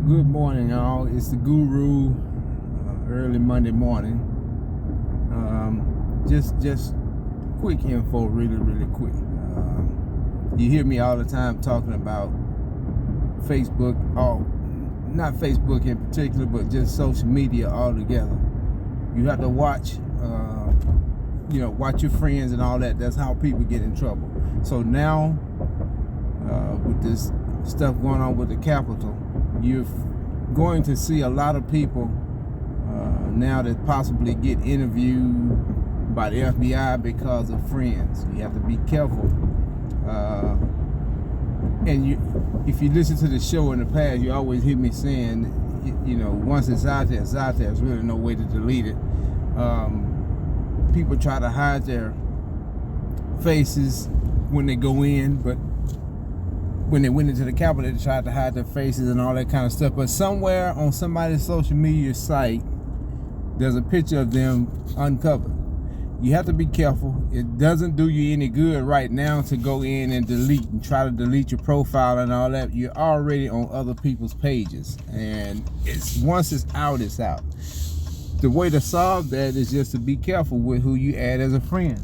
Good morning, y'all. It's the Guru. Early Monday morning. Just quick info, really quick. You hear me all the time talking about Facebook, not Facebook in particular, but just social media altogether. You have to watch, watch your friends and all that. That's how people get in trouble. So now, with this stuff going on with the Capitol, you're going to see a lot of people now that possibly get interviewed by the FBI because of friends. You have to be careful. And if you listen to the show in the past, you always hear me saying, once it's out there, it's out there. There's really no way to delete it. People try to hide their faces when they go in, but when they went into the Capitol, they tried to hide their faces and all that kind of stuff. But somewhere on somebody's social media site, there's a picture of them uncovered. You have to be careful. It doesn't do you any good right now to go in and delete and try to delete your profile and all that. You're already on other people's pages, and once it's out, it's out. The way to solve that is just to be careful with who you add as a friend.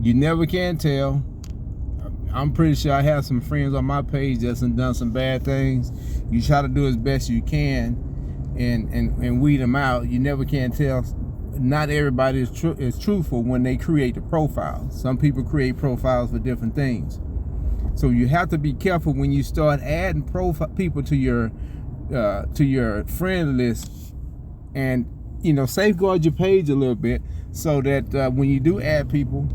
You never can tell. I'm pretty sure I have some friends on my page that's done some bad things. You try to do as best you can and weed them out. You never can tell. Not everybody is truthful when they create the profile. Some people create profiles for different things. So you have to be careful when you start adding people to your friend list, and safeguard your page a little bit so that when you do add people,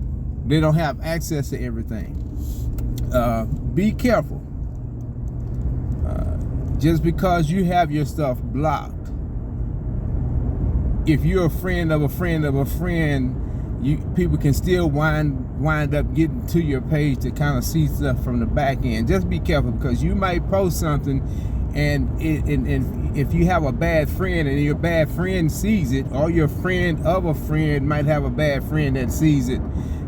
they don't have access to everything. Be careful. Just because you have your stuff blocked, if you're a friend of a friend of a friend, people can still wind up getting to your page to kind of see stuff from the back end. Just be careful, because you might post something, and if you have a bad friend and your bad friend sees it, or your friend of a friend might have a bad friend that sees it,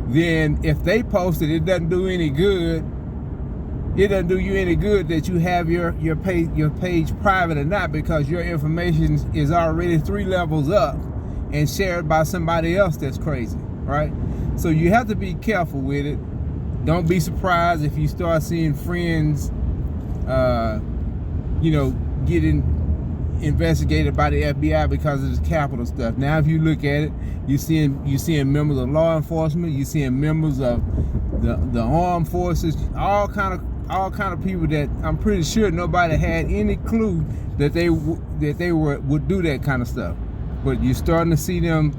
then if they post it, it doesn't do any good. It doesn't do you any good that you have your page private or not, because your information is already 3 levels up and shared by somebody else that's crazy, right? So you have to be careful with it. Don't be surprised if you start seeing friends, getting investigated by the FBI because of this Capitol stuff. Now, if you look at it, you're seeing members of law enforcement, you're seeing members of the armed forces, all kind of people that I'm pretty sure nobody had any clue that they would do that kind of stuff. But you're starting to see them,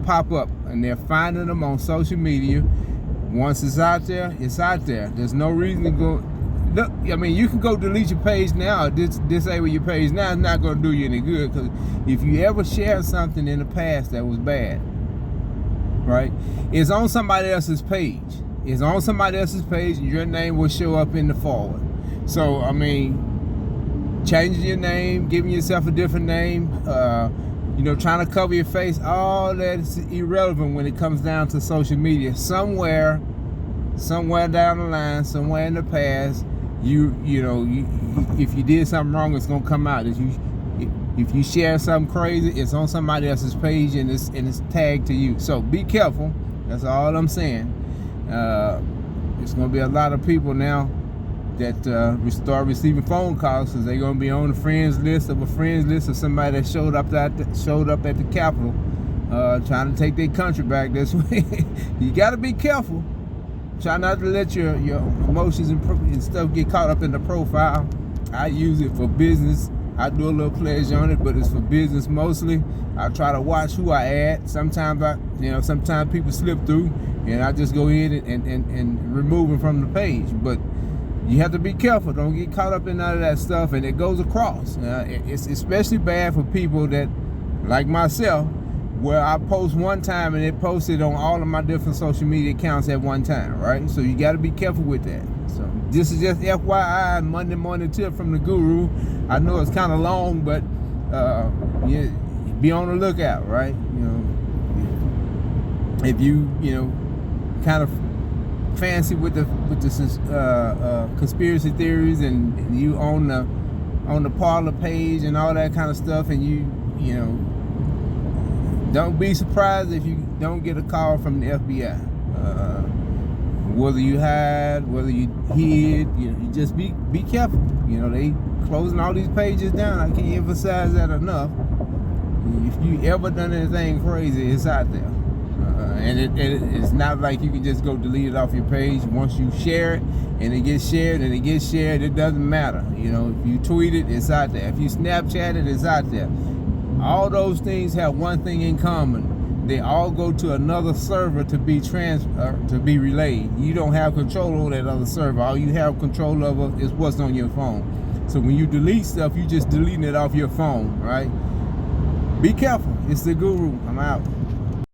pop up, and they're finding them on social media. Once it's out there, it's out there. There's no reason to go. Look, I mean, you can go delete your page now, disable your page now. It's not going to do you any good, because if you ever shared something in the past that was bad, right, it's on somebody else's page. It's on somebody else's page, and your name will show up in the forward. So, I mean, changing your name, giving yourself a different name, trying to cover your face, all that is irrelevant when it comes down to social media. Somewhere down the line, somewhere in the past, if you did something wrong, it's gonna come out. If you share something crazy, it's on somebody else's page, and it's tagged to you. So be careful. That's all I'm saying. There's gonna be a lot of people now that start receiving phone calls, because they're gonna be on the friends list of somebody that showed up at the Capitol, trying to take their country back this way. You gotta be careful. Try not to let your emotions and stuff get caught up in the profile. I use it for business. I do a little pledge on it, but it's for business mostly. I try to watch who I add. Sometimes people slip through, and I just go in and remove them from the page. But you have to be careful. Don't get caught up in none of that stuff, and it goes across. It's especially bad for people that, like myself, where I post one time and it posted on all of my different social media accounts at one time, right? So you got to be careful with that. So this is just FYI, Monday morning tip from the Guru. I know it's kind of long, but be on the lookout, right? If you kind of fancy with the conspiracy theories, and you on on the parlor page and all that kind of stuff, and you know, don't be surprised if you don't get a call from the FBI. Whether you hide, whether you hid, you know, you just be careful. You know, they closing all these pages down. I can't emphasize that enough. If you ever done anything crazy, it's out there. And it's not like you can just go delete it off your page. Once you share it, and it gets shared, it doesn't matter. You know, if you tweet it, it's out there. If you Snapchat it, it's out there. All those things have one thing in common. They all go to another server to be relayed. You don't have control over that other server. All you have control over is what's on your phone. So when you delete stuff, you just deleting it off your phone, right? Be careful. It's the guru. I'm out.